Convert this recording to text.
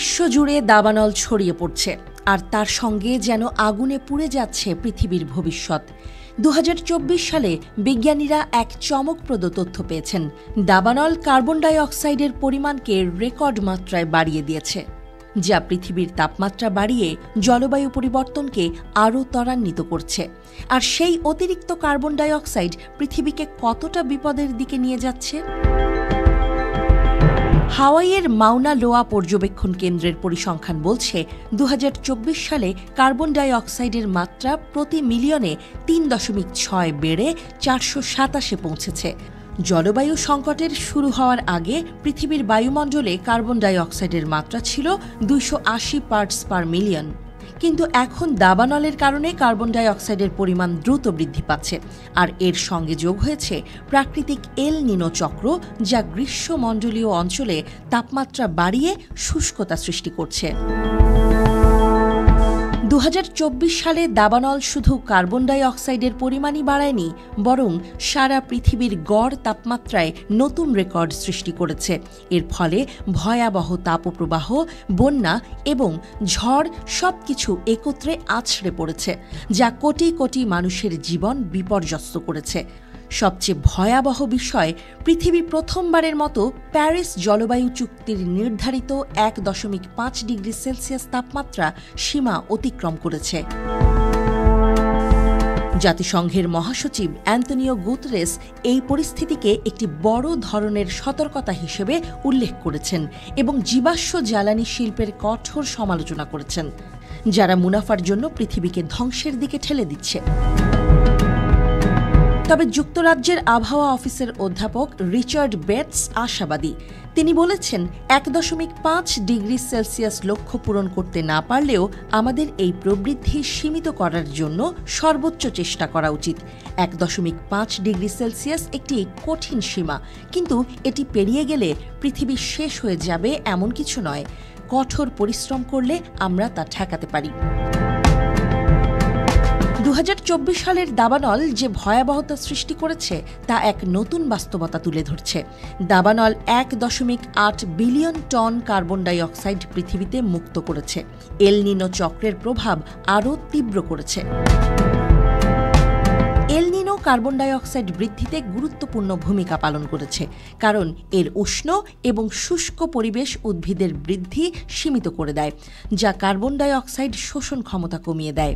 বিশ্বজুড়ে দাবানল ছড়িয়ে পড়ছে, আর তার সঙ্গে যেন আগুনে পুড়ে যাচ্ছে পৃথিবীর ভবিষ্যৎ। 2024 সালে বিজ্ঞানীরা এক চমকপ্রদ তথ্য পেয়েছেন। দাবানল কার্বন ডাই অক্সাইডের পরিমাণকে রেকর্ড মাত্রায় বাড়িয়ে দিয়েছে, যা পৃথিবীর তাপমাত্রা বাড়িয়ে জলবায়ু পরিবর্তনকে আরও ত্বরান্বিত করছে। আর সেই অতিরিক্ত কার্বন ডাই অক্সাইড পৃথিবীকে কতটা বিপদের দিকে নিয়ে যাচ্ছে? হাওয়াইয়ের মাউনা লোয়া পর্যবেক্ষণ কেন্দ্রের পরিসংখ্যান বলছে 2024 সালে কার্বন ডাই অক্সাইডের মাত্রা প্রতি মিলিয়নে 3.6 বেড়ে 427-এ পৌঁছেছে। জলবায়ু সংকটের শুরু হওয়ার আগে পৃথিবীর বায়ুমণ্ডলে কার্বন ডাই অক্সাইডের মাত্রা ছিল 280 পার্টস পার মিলিয়ন। কিন্তু এখন দাবানলের কারণে কার্বন ডাই অক্সাইডের পরিমাণ দ্রুত বৃদ্ধি পাচ্ছে, আর এর সঙ্গে যোগ হয়েছে প্রাকৃতিক এল নিনো চক্র, যা গ্রীষ্মমণ্ডলীয় অঞ্চলে তাপমাত্রা বাড়িয়ে শুষ্কতা সৃষ্টি করছে। 2024 সালে দাবানল শুধু কার্বন ডাই অক্সাইডের পরিমাণই বাড়ায়নি, বরং সারা পৃথিবীর গড় তাপমাত্রায় নতুন রেকর্ড সৃষ্টি করেছে। এর ফলে ভয়াবহ তাপপ্রবাহ, বন্যা এবং ঝড় সবকিছু একত্রে আছড়ে পড়েছে, যা কোটি কোটি মানুষের জীবন বিপর্যস্ত করেছে। সবচেয়ে ভয়াবহ বিষয়, পৃথিবী প্রথমবারের মতো প্যারিস জলবায়ু চুক্তির নির্ধারিত 1.5 ডিগ্রি সেলসিয়াস তাপমাত্রা সীমা অতিক্রম করেছে। জাতিসংঘের মহাসচিব অ্যান্তোনিও গুতেরেস এই পরিস্থিতিকে একটি বড় ধরনের সতর্কতা হিসেবে উল্লেখ করেছেন এবং জীবাশ্ম জ্বালানি শিল্পের কঠোর সমালোচনা করেছেন, যারা মুনাফার জন্য পৃথিবীকে ধ্বংসের দিকে ঠেলে দিচ্ছে। তবে যুক্তরাজ্যের আবহাওয়া অফিসের অধ্যাপক রিচার্ড বেটস আশাবাদী। তিনি বলেছেন, 1.5 ডিগ্রি সেলসিয়াস লক্ষ্য পূরণ করতে না পারলেও আমাদের এই প্রবৃদ্ধি সীমিত করার জন্য সর্বোচ্চ চেষ্টা করা উচিত। 1.5 ডিগ্রি সেলসিয়াস একটি কঠিন সীমা, কিন্তু এটি পেরিয়ে গেলে পৃথিবী শেষ হয়ে যাবে এমন কিছু নয়। কঠোর পরিশ্রম করলে আমরা তা ঠেকাতে পারি। 2024 সালের দাবানল যে ভয়াবহতা সৃষ্টি করেছে তা এক নতুন বাস্তবতা তুলে ধরছে। দাবানল 1.8 billion ton carbon die oxide পৃথিবীতে মুক্ত করেছে। এল নিনো চক্রের প্রভাব আরও তীব্র করেছে। এল নিনো কার্বন ডাই অক্সাইড বৃদ্ধিতে গুরুত্বপূর্ণ ভূমিকা পালন করেছে, কারণ এর উষ্ণ এবং শুষ্ক পরিবেশ উদ্ভিদের বৃদ্ধি সীমিত করে দেয়, যা কার্বন ডাই অক্সাইড শোষণ ক্ষমতা কমিয়ে দেয়।